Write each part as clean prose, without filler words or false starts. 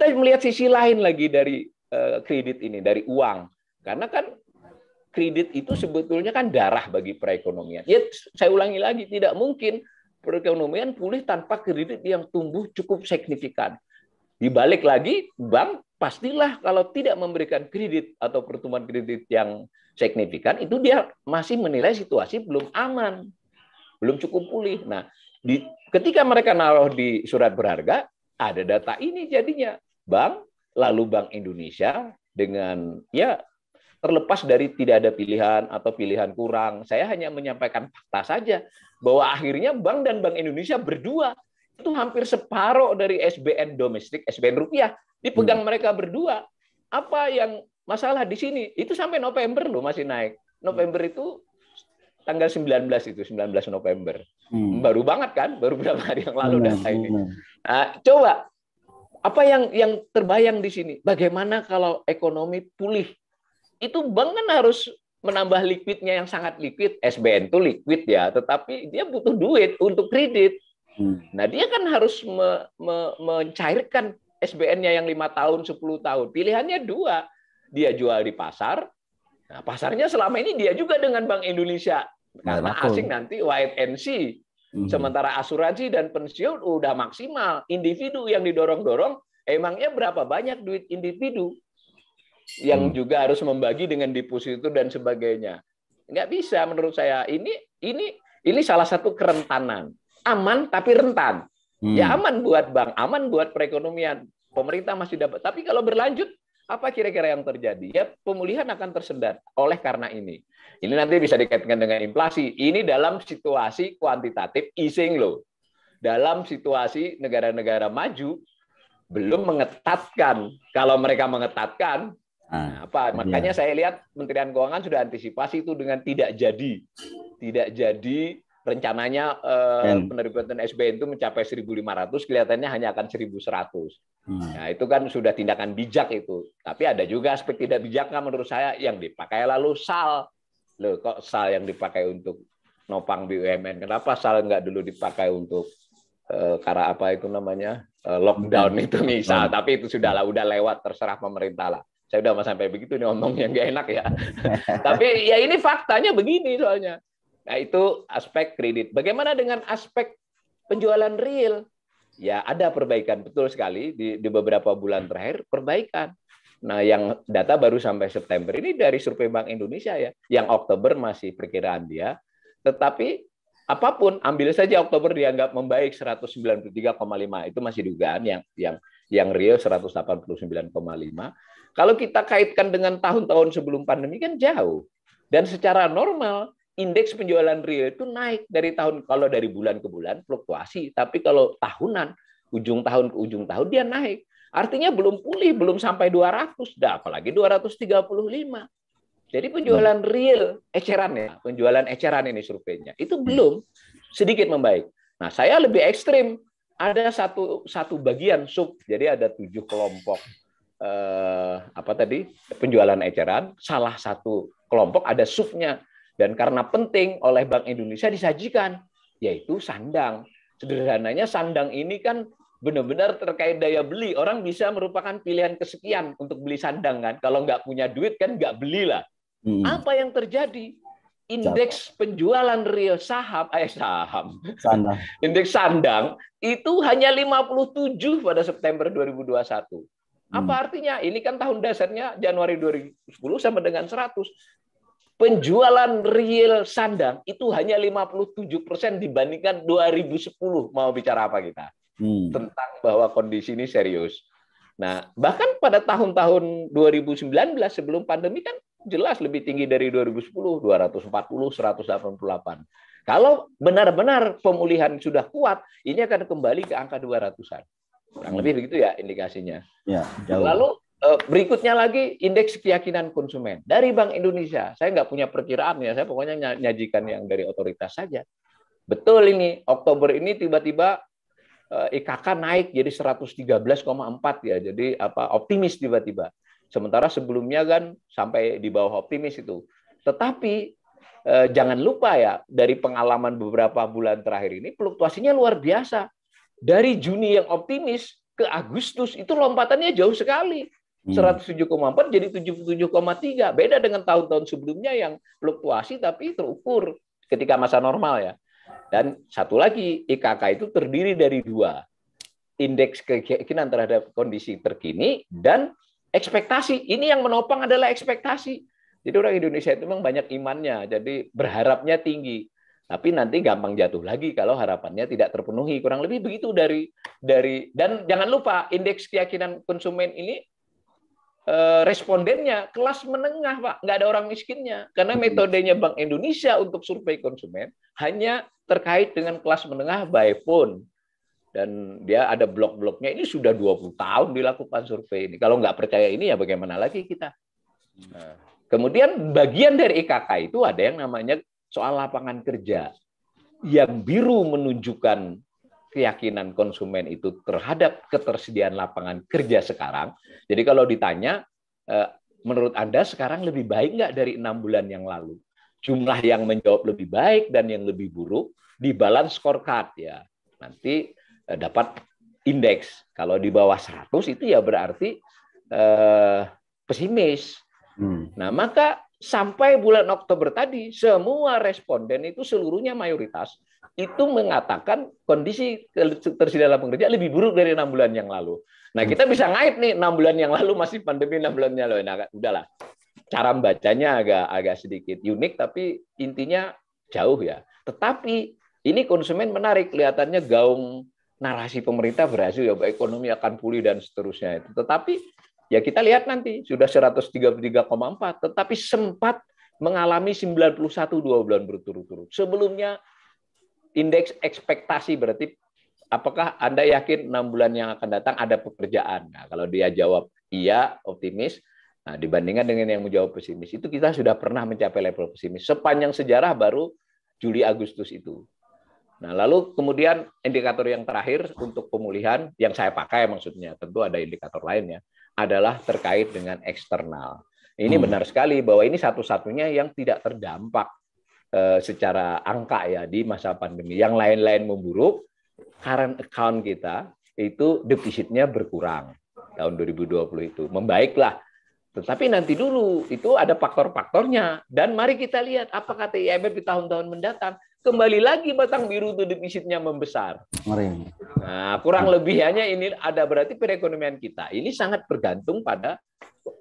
kita melihat sisi lain lagi dari kredit ini, dari uang. Karena kan kredit itu sebetulnya kan darah bagi perekonomian. Ya, saya ulangi lagi, tidak mungkin perekonomian pulih tanpa kredit yang tumbuh cukup signifikan. Dibalik lagi, bank pastilah kalau tidak memberikan kredit atau pertumbuhan kredit yang signifikan, itu dia masih menilai situasi belum aman, belum cukup pulih. Nah, ketika mereka naruh di surat berharga, ada data ini jadinya. Lalu Bank Indonesia dengan ya terlepas dari tidak ada pilihan atau pilihan kurang, saya hanya menyampaikan fakta saja bahwa akhirnya bank dan Bank Indonesia berdua itu hampir separuh dari SBN domestik, SBN rupiah dipegang mereka berdua. Apa yang masalah di sini? Itu sampai November loh masih naik. November itu tanggal 19 itu, 19 November. Baru banget kan? Baru beberapa hari yang lalu data ini. Nah, coba apa yang terbayang di sini? Bagaimana kalau ekonomi pulih? Itu bank kan harus menambah likuidnya yang sangat liquid. SBN itu liquid ya, tetapi dia butuh duit untuk kredit. Nah, dia kan harus mencairkan SBN-nya yang 5 tahun, 10 tahun. Pilihannya dua. Dia jual di pasar. Nah, pasarnya selama ini dia juga dengan Bank Indonesia. Karena asing nanti wait and see. Sementara asuransi dan pensiun udah maksimal. Individu yang didorong-dorong, emangnya berapa banyak duit individu yang juga harus membagi dengan deposito dan sebagainya. Nggak bisa menurut saya. Ini salah satu kerentanan. Aman tapi rentan. Ya aman buat bank, aman buat perekonomian. Pemerintah masih dapat. Tapi kalau berlanjut, apa kira-kira yang terjadi? Ya pemulihan akan tersendat oleh karena ini. Ini nanti bisa dikaitkan dengan inflasi. Ini dalam situasi kuantitatif easing loh. Dalam situasi negara-negara maju belum mengetatkan. Kalau mereka mengetatkan, makanya saya lihat Kementerian Keuangan sudah antisipasi itu dengan tidak jadi rencananya penerbitan SBN itu mencapai 1.500, kelihatannya hanya akan 1.100. Nah, itu kan sudah tindakan bijak itu. Tapi ada juga aspek tidak bijaknya menurut saya yang dipakai lalu SAL. Loh, kok SAL yang dipakai untuk nopang BUMN? Kenapa SAL nggak dulu dipakai untuk karena apa itu namanya lockdown itu misal? Tapi itu udah lewat, terserah pemerintah lah. Saya udah sampai begitu nih ngomongnya nggak enak ya. Tapi ya ini faktanya begini soalnya. Nah, itu aspek kredit. Bagaimana dengan aspek penjualan real? Ya, ada perbaikan, betul sekali. Di beberapa bulan terakhir, perbaikan. Nah, yang data baru sampai September ini dari survei Bank Indonesia ya. Yang Oktober masih perkiraan dia. Tetapi apapun, ambil saja Oktober dianggap membaik 193,5. Itu masih dugaan yang real 189,5. Kalau kita kaitkan dengan tahun-tahun sebelum pandemi kan jauh. Dan secara normal, indeks penjualan real itu naik dari tahun, kalau dari bulan ke bulan fluktuasi, tapi kalau tahunan, ujung tahun ke ujung tahun dia naik. Artinya belum pulih, belum sampai 200, apalagi 235. Jadi penjualan real eceran ya, penjualan eceran ini surveinya, itu belum, sedikit membaik. Nah, saya lebih ekstrim, ada satu bagian sub, jadi ada 7 kelompok penjualan eceran, salah satu kelompok ada subnya. Dan karena penting oleh Bank Indonesia disajikan, yaitu sandang. Sederhananya sandang ini kan benar-benar terkait daya beli. Orang bisa merupakan pilihan kesekian untuk beli sandang kan. Kalau nggak punya duit kan nggak belilah. Apa yang terjadi? Indeks penjualan real indeks sandang itu hanya 57 pada September 2021. Apa artinya? Ini kan tahun dasarnya Januari 2010 sama dengan 100. Penjualan real sandang itu hanya 57% dibandingkan 2010. Mau bicara apa kita? Tentang bahwa kondisi ini serius. Nah, bahkan pada tahun-tahun 2019 sebelum pandemi kan jelas lebih tinggi dari 2010, 240, 188. Kalau benar-benar pemulihan sudah kuat, ini akan kembali ke angka 200-an. Kurang lebih begitu ya indikasinya. Ya, jauh. Lalu berikutnya lagi indeks keyakinan konsumen dari Bank Indonesia. Saya nggak punya perkiraan ya, saya pokoknya nyajikan yang dari otoritas saja. Betul ini, Oktober ini tiba-tiba IKK naik jadi 113,4 ya, jadi optimis tiba-tiba. Sementara sebelumnya kan sampai di bawah optimis itu. Tetapi jangan lupa ya, dari pengalaman beberapa bulan terakhir ini fluktuasinya luar biasa. Dari Juni yang optimis ke Agustus itu lompatannya jauh sekali. 107,4 jadi 77,3. Beda dengan tahun-tahun sebelumnya yang fluktuasi tapi terukur ketika masa normal ya. Dan satu lagi, IKK itu terdiri dari dua. Indeks keyakinan terhadap kondisi terkini dan ekspektasi. Ini yang menopang adalah ekspektasi. Jadi orang Indonesia itu memang banyak imannya, jadi berharapnya tinggi. Tapi nanti gampang jatuh lagi kalau harapannya tidak terpenuhi. Kurang lebih begitu dari dan jangan lupa indeks keyakinan konsumen ini respondennya kelas menengah, Pak. Nggak ada orang miskinnya. Karena metodenya Bank Indonesia untuk survei konsumen hanya terkait dengan kelas menengah by phone. Dan dia ada blok-bloknya. Ini sudah 20 tahun dilakukan survei ini. Kalau nggak percaya ini, ya bagaimana lagi kita? Nah, kemudian bagian dari IKK itu ada yang namanya soal lapangan kerja. Yang biru menunjukkan keyakinan konsumen itu terhadap ketersediaan lapangan kerja sekarang. Jadi kalau ditanya, menurut Anda sekarang lebih baik nggak dari 6 bulan yang lalu? Jumlah yang menjawab lebih baik dan yang lebih buruk di balance scorecard ya. Nanti dapat indeks. Kalau di bawah 100 itu ya berarti pesimis. Nah, maka sampai bulan Oktober tadi semua responden itu seluruhnya mayoritas itu mengatakan kondisi ketersediaan lapangan kerja lebih buruk dari 6 bulan yang lalu. Nah, kita bisa ngait nih 6 bulan yang lalu masih pandemi 6 bulan yang lalu. Nah, udahlah. Cara membacanya agak sedikit unik tapi intinya jauh ya. Tetapi ini konsumen menarik, kelihatannya gaung narasi pemerintah berhasil ya, ekonomi akan pulih dan seterusnya itu. Tetapi ya kita lihat nanti sudah 133,4 tetapi sempat mengalami 91 2 bulan berturut-turut. Sebelumnya indeks ekspektasi berarti apakah Anda yakin 6 bulan yang akan datang ada pekerjaan? Nah, kalau dia jawab iya, optimis, nah, dibandingkan dengan yang menjawab pesimis, itu kita sudah pernah mencapai level pesimis. Sepanjang sejarah baru Juli Agustus itu. Nah, lalu kemudian indikator yang terakhir untuk pemulihan yang saya pakai maksudnya, tentu ada indikator lainnya, adalah terkait dengan eksternal. Ini benar sekali bahwa ini satu-satunya yang tidak terdampak secara angka ya di masa pandemi. Yang lain-lain memburuk, current account kita itu defisitnya berkurang tahun 2020 itu. Membaiklah. Tetapi nanti dulu itu ada faktor-faktornya. Dan mari kita lihat apa kata IMF di tahun-tahun mendatang. Kembali lagi batang biru itu defisitnya membesar. Nah, kurang lebih hanya ini ada berarti perekonomian kita. Ini sangat bergantung pada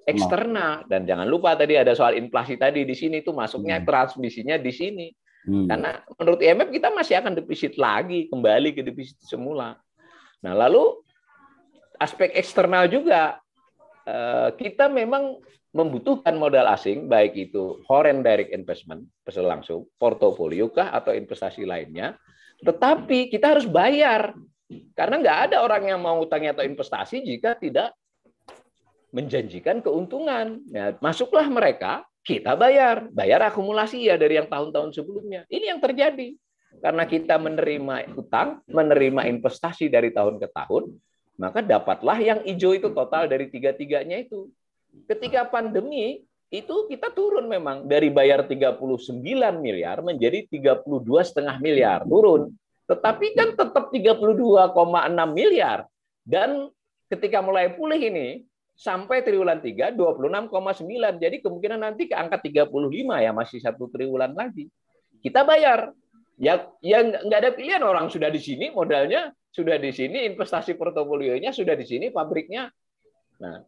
eksternal. Dan jangan lupa tadi ada soal inflasi tadi di sini itu masuknya transmisinya di sini. Karena menurut IMF kita masih akan defisit lagi, kembali ke defisit semula. Nah, lalu aspek eksternal juga kita memang membutuhkan modal asing, baik itu foreign direct investment, pesan langsung, portofolio kah atau investasi lainnya. Tetapi kita harus bayar. Karena nggak ada orang yang mau utangnya atau investasi jika tidak menjanjikan keuntungan. Ya, masuklah mereka, kita bayar. Bayar akumulasi ya dari yang tahun-tahun sebelumnya. Ini yang terjadi. Karena kita menerima utang, menerima investasi dari tahun ke tahun, maka dapatlah yang hijau itu total dari tiga-tiganya itu. Ketika pandemi, itu kita turun memang. Dari bayar 39 miliar menjadi 32,5 miliar. Turun. Tetapi kan tetap 32,6 miliar. Dan ketika mulai pulih ini, sampai triwulan 3, 26,9. Jadi kemungkinan nanti ke angka 35 ya, masih 1 triwulan lagi. Kita bayar. Ya nggak ada pilihan, orang sudah di sini, modalnya sudah di sini, investasi portofolionya sudah di sini, pabriknya. Nah,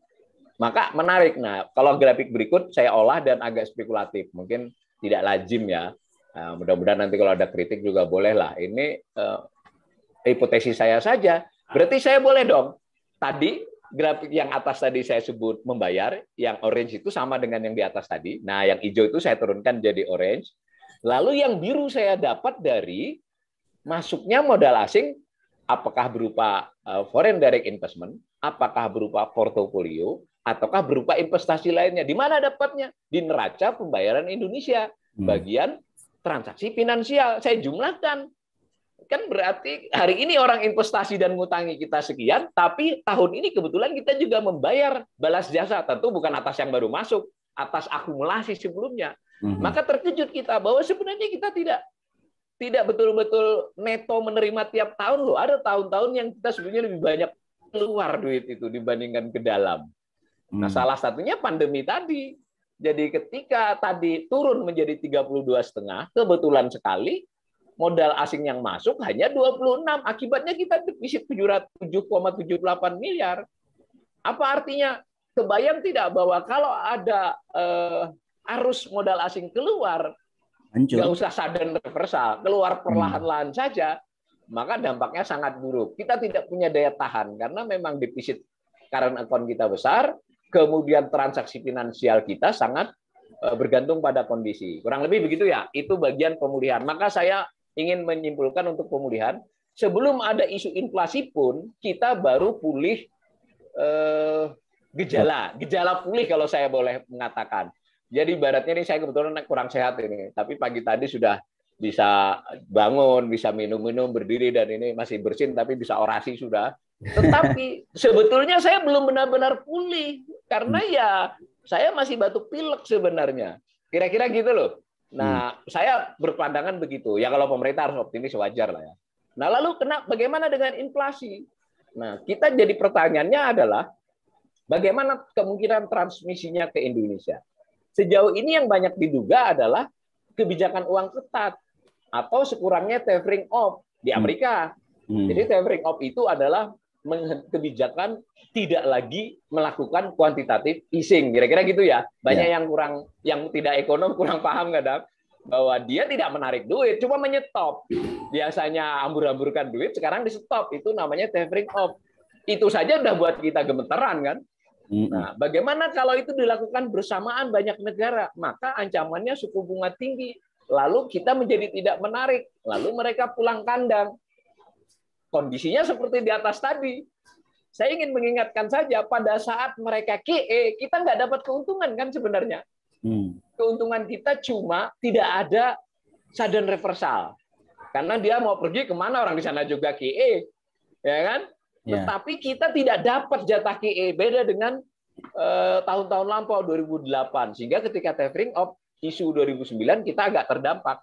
maka menarik. Nah, kalau grafik berikut saya olah dan agak spekulatif, mungkin tidak lazim ya. Nah, mudah-mudahan nanti kalau ada kritik juga boleh lah. Ini hipotesis saya saja. Berarti saya boleh dong. Tadi grafik yang atas tadi saya sebut membayar, yang orange itu sama dengan yang di atas tadi. Nah, yang hijau itu saya turunkan jadi orange. Lalu yang biru saya dapat dari masuknya modal asing, apakah berupa foreign direct investment, apakah berupa portofolio, ataukah berupa investasi lainnya. Di mana dapatnya? Di neraca pembayaran Indonesia. Bagian transaksi finansial. Saya jumlahkan. Kan berarti hari ini orang investasi dan ngutangi kita sekian, tapi tahun ini kebetulan kita juga membayar balas jasa. Tentu bukan atas yang baru masuk, atas akumulasi sebelumnya. Maka terkejut kita bahwa sebenarnya kita tidak betul-betul neto menerima tiap tahun loh. Ada tahun-tahun yang kita sebenarnya lebih banyak keluar duit itu dibandingkan ke dalam. Nah, salah satunya pandemi tadi. Jadi ketika tadi turun menjadi 32,5, kebetulan sekali modal asing yang masuk hanya 26. Akibatnya kita defisit 7,78 miliar. Apa artinya? Kebayang tidak bahwa kalau ada arus modal asing keluar, nggak usah sudden reversal, keluar perlahan-lahan saja, maka dampaknya sangat buruk. Kita tidak punya daya tahan karena memang defisit current account kita besar, kemudian transaksi finansial kita sangat bergantung pada kondisi. Kurang lebih begitu ya, itu bagian pemulihan. Maka saya ingin menyimpulkan untuk pemulihan, sebelum ada isu inflasi pun, kita baru pulih gejala pulih kalau saya boleh mengatakan. Jadi ibaratnya ini saya kebetulan kurang sehat ini, tapi pagi tadi sudah bisa bangun, bisa minum-minum, berdiri, dan ini masih bersin, tapi bisa orasi sudah. Tetapi sebetulnya saya belum benar-benar pulih, karena ya saya masih batuk pilek sebenarnya. Kira-kira gitu loh. Nah, saya berpandangan begitu. Ya kalau pemerintah harus optimis, wajar lah ya. Nah, lalu bagaimana dengan inflasi? Nah, kita jadi pertanyaannya adalah, bagaimana kemungkinan transmisinya ke Indonesia? Sejauh ini yang banyak diduga adalah kebijakan uang ketat atau sekurangnya tapering off di Amerika. Jadi tapering off itu adalah kebijakan tidak lagi melakukan quantitative easing, kira-kira gitu ya. Banyak yang tidak ekonom kurang paham kadang bahwa dia tidak menarik duit, cuma menyetop. Biasanya hambur-hamburkan duit, sekarang di stop, itu namanya tapering off. Itu saja udah buat kita gemeteran kan. Nah, bagaimana kalau itu dilakukan bersamaan banyak negara? Maka ancamannya suku bunga tinggi, lalu kita menjadi tidak menarik, lalu mereka pulang kandang. Kondisinya seperti di atas tadi. Saya ingin mengingatkan saja, pada saat mereka QE, kita nggak dapat keuntungan kan sebenarnya. Keuntungan kita cuma tidak ada sudden reversal. Karena dia mau pergi kemana, orang di sana juga QE. Ya kan? Tetapi kita tidak dapat jatah QE, beda dengan tahun-tahun lampau 2008. Sehingga ketika tapering off isu 2009 kita agak terdampak.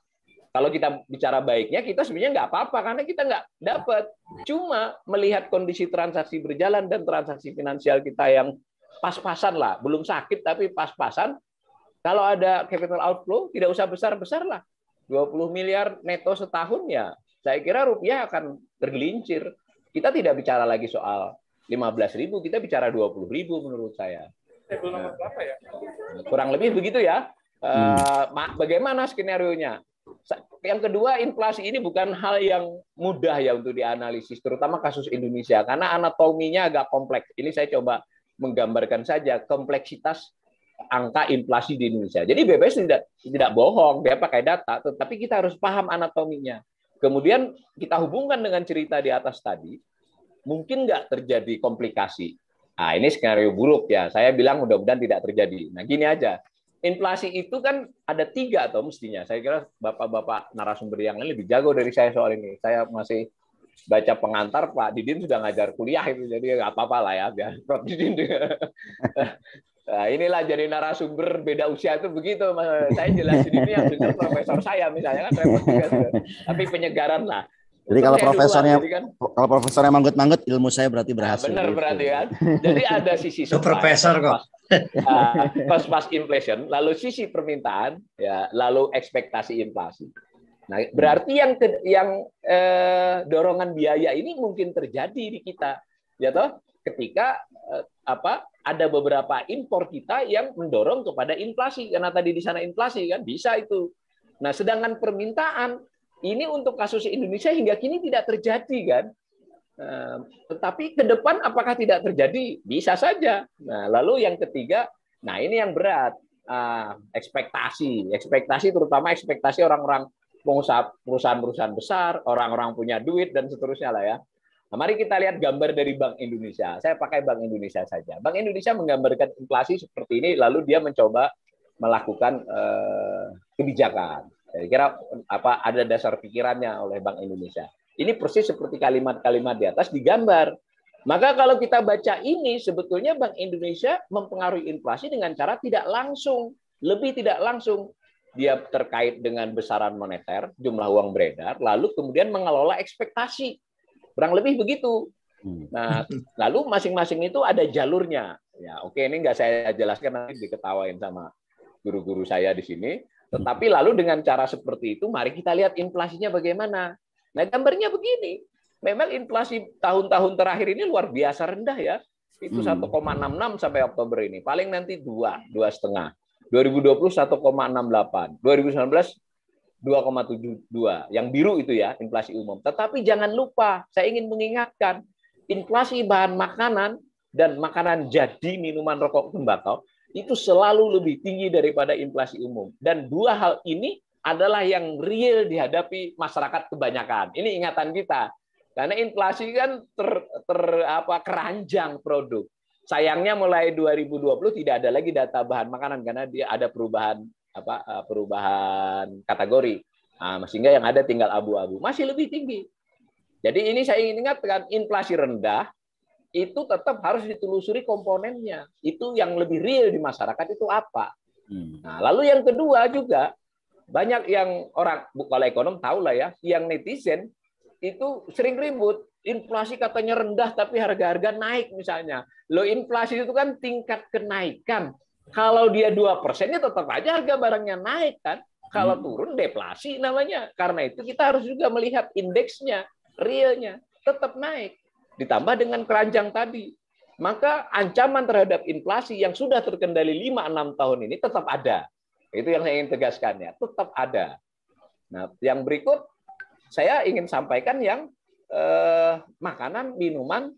Kalau kita bicara baiknya, kita sebenarnya nggak apa-apa karena kita nggak dapat. Cuma melihat kondisi transaksi berjalan dan transaksi finansial kita yang pas-pasan lah, belum sakit tapi pas-pasan. Kalau ada capital outflow tidak usah besar-besar lah, 20 miliar neto setahun ya. Saya kira rupiah akan tergelincir. Kita tidak bicara lagi soal 15.000, kita bicara 20.000 menurut saya. Kurang lebih begitu ya. Bagaimana skenario-nya? Yang kedua, inflasi ini bukan hal yang mudah ya untuk dianalisis, terutama kasus Indonesia, karena anatominya agak kompleks. Ini saya coba menggambarkan saja kompleksitas angka inflasi di Indonesia. Jadi BPS tidak bohong, dia pakai data, tetapi kita harus paham anatominya. Kemudian kita hubungkan dengan cerita di atas tadi, mungkin nggak terjadi komplikasi. Nah, ini skenario buruk ya. Saya bilang mudah-mudahan tidak terjadi. Nah, gini aja. Inflasi itu kan ada 3 atau mestinya. Saya kira bapak-bapak narasumber yang lain lebih jago dari saya soal ini. Saya masih baca pengantar, Pak Didin sudah ngajar kuliah itu, jadi nggak apa-apa lah ya, biar Prof Didin. Nah, inilah jadi narasumber beda usia itu begitu. Saya jelasin ini yang dengar profesor saya misalnya kan repot juga. Tapi penyegaran lah. Jadi kalau profesornya manggut-manggut, ilmu saya berarti berhasil. Benar gitu. Berarti kan. Jadi ada sisi supply, profesor kok. Cost inflation, lalu sisi permintaan, ya, lalu ekspektasi inflasi. Nah, berarti yang dorongan biaya ini mungkin terjadi di kita, ya toh, ketika ada beberapa impor kita yang mendorong kepada inflasi, karena tadi di sana inflasi kan bisa itu. Nah, sedangkan permintaan ini untuk kasus Indonesia hingga kini tidak terjadi kan. Tetapi ke depan apakah tidak terjadi? Bisa saja. Nah, lalu yang ketiga, nah ini yang berat, ekspektasi terutama ekspektasi orang-orang pengusaha perusahaan-perusahaan besar, orang-orang punya duit dan seterusnya lah ya. Nah, mari kita lihat gambar dari Bank Indonesia. Saya pakai Bank Indonesia saja. Bank Indonesia menggambarkan inflasi seperti ini, lalu dia mencoba melakukan kebijakan. Saya kira ada dasar pikirannya oleh Bank Indonesia. Ini persis seperti kalimat-kalimat di atas digambar. Maka kalau kita baca ini, sebetulnya Bank Indonesia mempengaruhi inflasi dengan cara tidak langsung, lebih tidak langsung. Dia terkait dengan besaran moneter, jumlah uang beredar, lalu kemudian mengelola ekspektasi. Kurang lebih begitu. Nah, lalu masing-masing itu ada jalurnya. Ya, oke, ini nggak saya jelaskan, nanti diketawain sama guru-guru saya di sini. Tetapi lalu dengan cara seperti itu, mari kita lihat inflasinya bagaimana. Nah, gambarnya begini. Memang inflasi tahun-tahun terakhir ini luar biasa rendah ya. Itu 1,66 sampai Oktober ini. Paling nanti 2,5. 2020 1,68. 2019 2,72. Yang biru itu ya, inflasi umum. Tetapi jangan lupa, saya ingin mengingatkan, inflasi bahan makanan dan makanan jadi, minuman, rokok, tembakau itu selalu lebih tinggi daripada inflasi umum. Dan dua hal ini adalah yang real dihadapi masyarakat kebanyakan. Ini ingatan kita. Karena inflasi kan keranjang produk. Sayangnya mulai 2020 tidak ada lagi data bahan makanan karena dia ada perubahan kategori. Nah, sehingga yang ada tinggal abu-abu. Masih lebih tinggi. Jadi ini saya ingin ingatkan, inflasi rendah itu tetap harus ditelusuri komponennya. Itu yang lebih real di masyarakat itu apa. Nah, lalu yang kedua juga, banyak yang orang, kalau ekonom tahu lah ya, yang netizen itu sering ribut. Inflasi katanya rendah tapi harga-harga naik misalnya. Loh, inflasi itu kan tingkat kenaikan. Kalau dia 2%, ya tetap aja harga barangnya naik kan. Kalau turun deflasi namanya. Karena itu kita harus juga melihat indeksnya, realnya tetap naik. Ditambah dengan keranjang tadi. Maka ancaman terhadap inflasi yang sudah terkendali 5-6 tahun ini tetap ada. Itu yang saya ingin tegaskan ya, tetap ada. Nah, yang berikut saya ingin sampaikan yang makanan, minuman,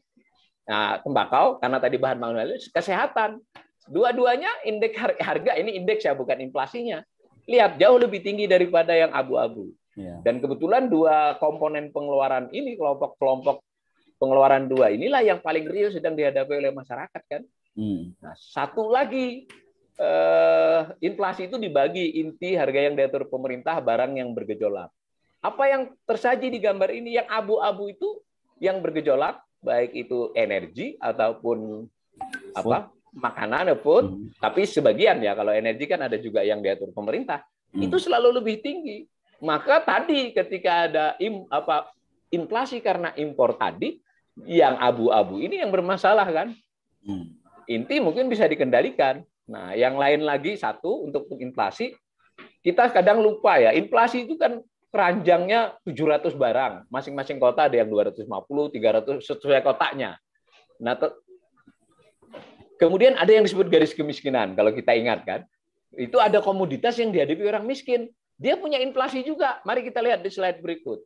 nah, tembakau, karena tadi bahan makanan, kesehatan. Dua-duanya indeks harga, ini indeks ya, bukan inflasinya. Lihat, jauh lebih tinggi daripada yang abu-abu. Dan kebetulan dua komponen pengeluaran ini, kelompok-kelompok pengeluaran dua inilah yang paling real sedang dihadapi oleh masyarakat kan. Nah, satu lagi, inflasi itu dibagi inti harga yang diatur pemerintah, barang yang bergejolak. Apa yang tersaji di gambar ini, yang abu-abu itu yang bergejolak, baik itu energi ataupun makanan ataupun, tapi sebagian ya, kalau energi kan ada juga yang diatur pemerintah, itu selalu lebih tinggi. Maka tadi ketika ada inflasi karena impor tadi, yang abu-abu ini yang bermasalah kan. Inti mungkin bisa dikendalikan. Nah, yang lain lagi satu untuk inflasi, kita kadang lupa ya, inflasi itu kan keranjangnya 700 barang, masing-masing kota ada yang 250, 300 sesuai kotanya. Nah, kemudian ada yang disebut garis kemiskinan, kalau kita ingat kan, itu ada komoditas yang dihadapi orang miskin, dia punya inflasi juga. Mari kita lihat di slide berikut.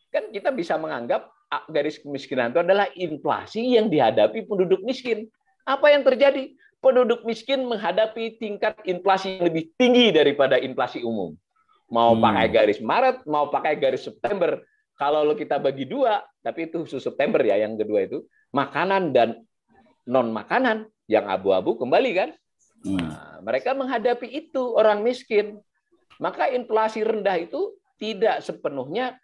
Kan kita bisa menganggap garis kemiskinan itu adalah inflasi yang dihadapi penduduk miskin. Apa yang terjadi? Penduduk miskin menghadapi tingkat inflasi yang lebih tinggi daripada inflasi umum. Mau pakai garis Maret, mau pakai garis September. Kalau kita bagi dua, tapi itu khusus September ya, yang kedua itu, makanan dan non-makanan, yang abu-abu kembali kan. Nah, mereka menghadapi itu, orang miskin. Maka inflasi rendah itu tidak sepenuhnya,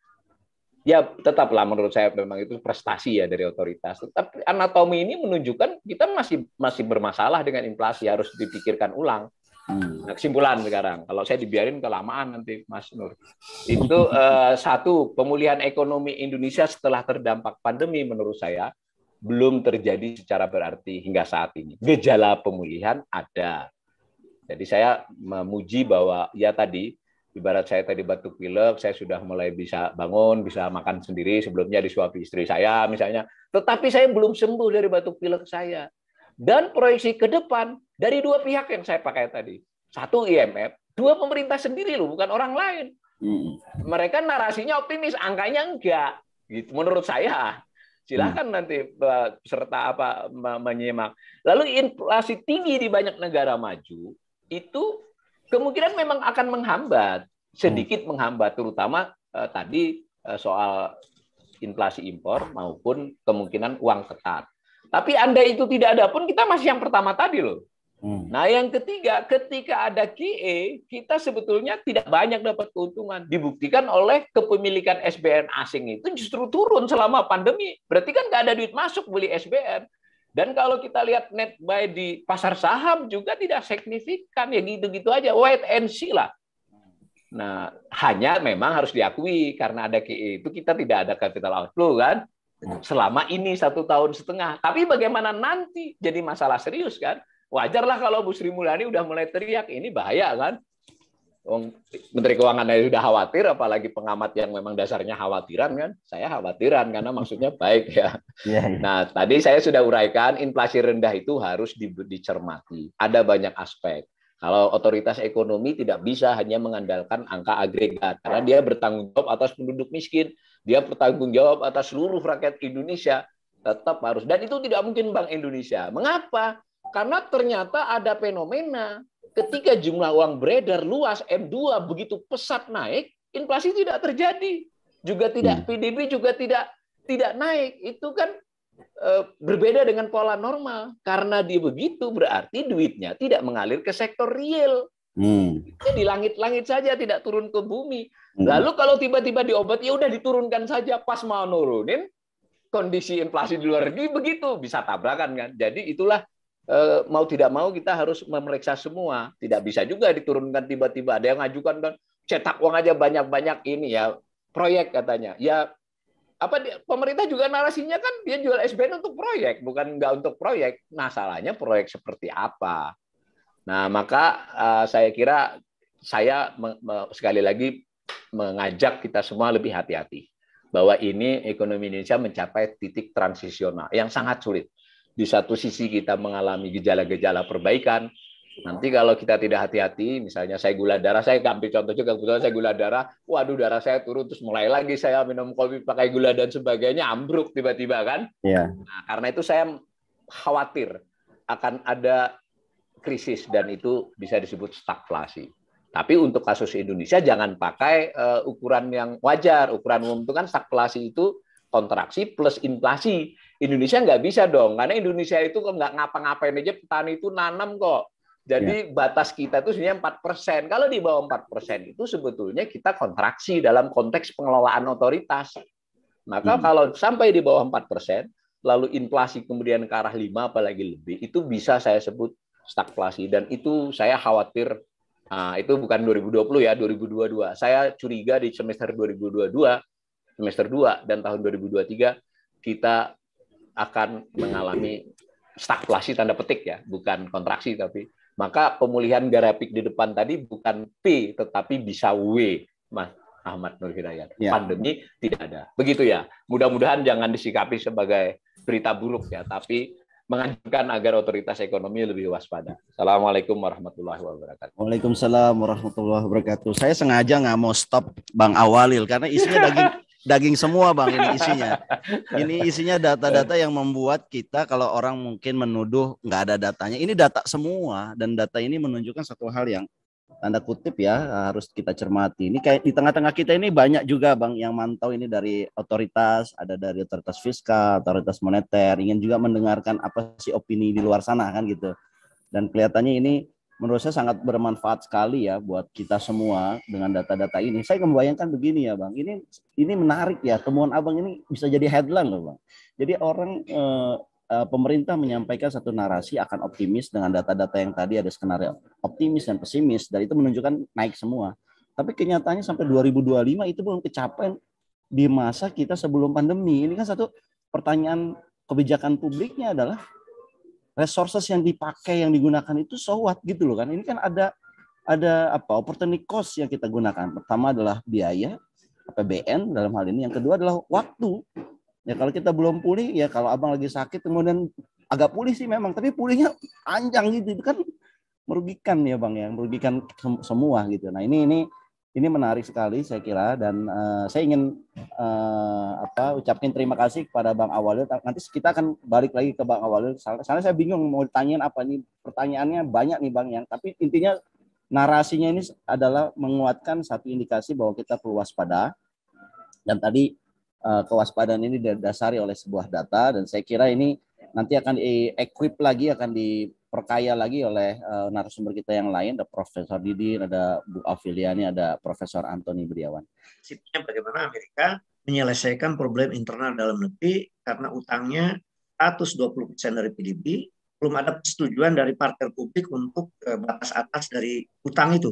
ya tetaplah menurut saya memang itu prestasi ya dari otoritas. Tetapi anatomi ini menunjukkan kita masih bermasalah dengan inflasi, harus dipikirkan ulang. Nah, kesimpulan sekarang, kalau saya dibiarin kelamaan nanti Mas Nur. Itu satu, pemulihan ekonomi Indonesia setelah terdampak pandemi menurut saya belum terjadi secara berarti hingga saat ini. Gejala pemulihan ada. Jadi saya memuji bahwa ya tadi, ibarat saya tadi batuk pilek, saya sudah mulai bisa bangun, bisa makan sendiri, sebelumnya disuapi istri saya misalnya. Tetapi saya belum sembuh dari batuk pilek saya. Dan proyeksi ke depan dari dua pihak yang saya pakai tadi. Satu IMF, dua pemerintah sendiri loh, bukan orang lain. Mereka narasinya optimis, angkanya enggak. Gitu menurut saya. Silakan nanti peserta menyimak. Lalu inflasi tinggi di banyak negara maju itu kemungkinan memang akan menghambat, sedikit menghambat, terutama tadi soal inflasi impor maupun kemungkinan uang tetap. Tapi andai itu tidak ada pun, kita masih yang pertama tadi loh. Nah, yang ketiga, ketika ada QE, kita sebetulnya tidak banyak dapat keuntungan. Dibuktikan oleh kepemilikan SBN asing itu justru turun selama pandemi. Berarti kan nggak ada duit masuk beli SBN. Dan kalau kita lihat net buy di pasar saham juga tidak signifikan, ya gitu-gitu aja, wait and see lah. Nah, hanya memang harus diakui karena ada QE itu kita tidak ada capital outflow kan. selama ini 1,5 tahun. Tapi bagaimana nanti jadi masalah serius kan? Wajarlah kalau Bu Sri Mulyani udah mulai teriak, ini bahaya kan? Menteri Keuangan sudah khawatir, apalagi pengamat yang memang dasarnya khawatiran kan? Saya khawatiran karena maksudnya baik ya. Nah, tadi saya sudah uraikan inflasi rendah itu harus dicermati. Ada banyak aspek. Kalau otoritas ekonomi tidak bisa hanya mengandalkan angka agregat, karena dia bertanggung jawab atas penduduk miskin, dia bertanggung jawab atas seluruh rakyat Indonesia, tetap harus. Dan itu tidak mungkin Bank Indonesia. Mengapa? Karena ternyata ada fenomena ketika jumlah uang beredar luas, M2 begitu pesat naik, inflasi tidak terjadi. Juga tidak, PDB juga tidak naik. Itu kan berbeda dengan pola normal. Karena dia begitu, berarti duitnya tidak mengalir ke sektor real. Dia di langit-langit saja, tidak turun ke bumi. Lalu kalau tiba-tiba diobat, ya udah diturunkan saja. Pas mau nurunin, kondisi inflasi di luar negeri begitu. Bisa tabrakan kan. Jadi itulah mau tidak mau kita harus memeriksa semua. Tidak bisa juga diturunkan tiba-tiba. Ada yang ngajukan kan cetak uang aja banyak-banyak ini ya proyek katanya. Ya pemerintah juga narasinya kan dia jual SBN untuk proyek, bukan nggak untuk proyek. Nah, salahnya proyek seperti apa? Nah, maka saya kira saya sekali lagi mengajak kita semua lebih hati-hati bahwa ini ekonomi Indonesia mencapai titik transisional yang sangat sulit. Di satu sisi kita mengalami gejala-gejala perbaikan. Nanti kalau kita tidak hati-hati, misalnya saya gula darah, saya ambil contoh juga, kebetulan saya gula darah, waduh darah saya turun, terus mulai lagi saya minum kopi pakai gula dan sebagainya, ambruk tiba-tiba kan. Nah, karena itu saya khawatir akan ada krisis dan itu bisa disebut stagflasi. Tapi untuk kasus Indonesia jangan pakai ukuran yang wajar. Ukuran umum itu kan stagflasi itu kontraksi plus inflasi. Indonesia nggak bisa dong, karena Indonesia itu nggak ngapa-ngapain aja, petani itu nanam kok. Jadi batas kita itu sebenarnya 4%. Kalau di bawah 4% itu sebetulnya kita kontraksi dalam konteks pengelolaan otoritas. Maka kalau sampai di bawah 4%, lalu inflasi kemudian ke arah 5 apalagi lebih, itu bisa saya sebut stagflasi. Dan itu saya khawatir, itu bukan 2020 ya, 2022. Saya curiga di semester 2022, semester 2 dan tahun 2023 kita akan mengalami stagflasi tanda petik ya, bukan kontraksi tapi. Maka pemulihan grafik di depan tadi bukan P tetapi bisa W, Mas Ahmad Nur Hidayat. Pandemi tidak ada. Begitu ya. Mudah-mudahan jangan disikapi sebagai berita buruk ya, tapi menganjurkan agar otoritas ekonomi lebih waspada. Assalamualaikum warahmatullahi wabarakatuh. Waalaikumsalam warahmatullahi wabarakatuh. Saya sengaja nggak mau stop Bang Awalil karena isinya daging semua Bang ini isinya. Ini isinya data-data yang membuat kita kalau orang mungkin menuduh nggak ada datanya. Ini data semua dan data ini menunjukkan satu hal yang tanda kutip ya harus kita cermati. Ini kayak di tengah-tengah kita ini banyak juga Bang yang mantau ini dari otoritas, ada dari otoritas fiskal, otoritas moneter, ingin juga mendengarkan apa sih opini di luar sana kan gitu. Dan kelihatannya ini menurut saya sangat bermanfaat sekali ya buat kita semua dengan data-data ini. Saya membayangkan begini ya Bang, ini menarik ya, temuan Abang ini bisa jadi headline loh Bang. Jadi orang pemerintah menyampaikan satu narasi akan optimis dengan data-data yang tadi ada skenario optimis dan pesimis, dan itu menunjukkan naik semua. Tapi kenyataannya sampai 2025 itu belum kecapai di masa kita sebelum pandemi. Ini kan satu pertanyaan kebijakan publiknya adalah resources yang dipakai, yang digunakan itu so what gitu loh kan. Ini kan ada opportunity cost yang kita gunakan. Pertama adalah biaya APBN dalam hal ini, yang kedua adalah waktu. Ya kalau kita belum pulih, ya kalau Abang lagi sakit kemudian agak pulih sih memang, tapi pulihnya panjang gitu, itu kan merugikan ya Bang ya, merugikan semua gitu. Nah ini menarik sekali saya kira, dan saya ingin ucapkan terima kasih kepada Bang Awalil. Nanti kita akan balik lagi ke Bang Awalil. Soalnya saya bingung mau ditanyain apa nih, pertanyaannya banyak nih Bang yang, tapi intinya narasinya ini adalah menguatkan satu indikasi bahwa kita perlu waspada. Dan tadi kewaspadaan ini didasari oleh sebuah data, dan saya kira ini nanti akan di-equip lagi, akan diperkaya lagi oleh narasumber kita yang lain. Ada Profesor Didin, ada Bu Afiliani, ada Profesor Antoni Budiawan. Prinsipnya bagaimana Amerika menyelesaikan problem internal dalam negeri karena utangnya 120% dari PDB, belum ada persetujuan dari partai publik untuk batas atas dari utang itu.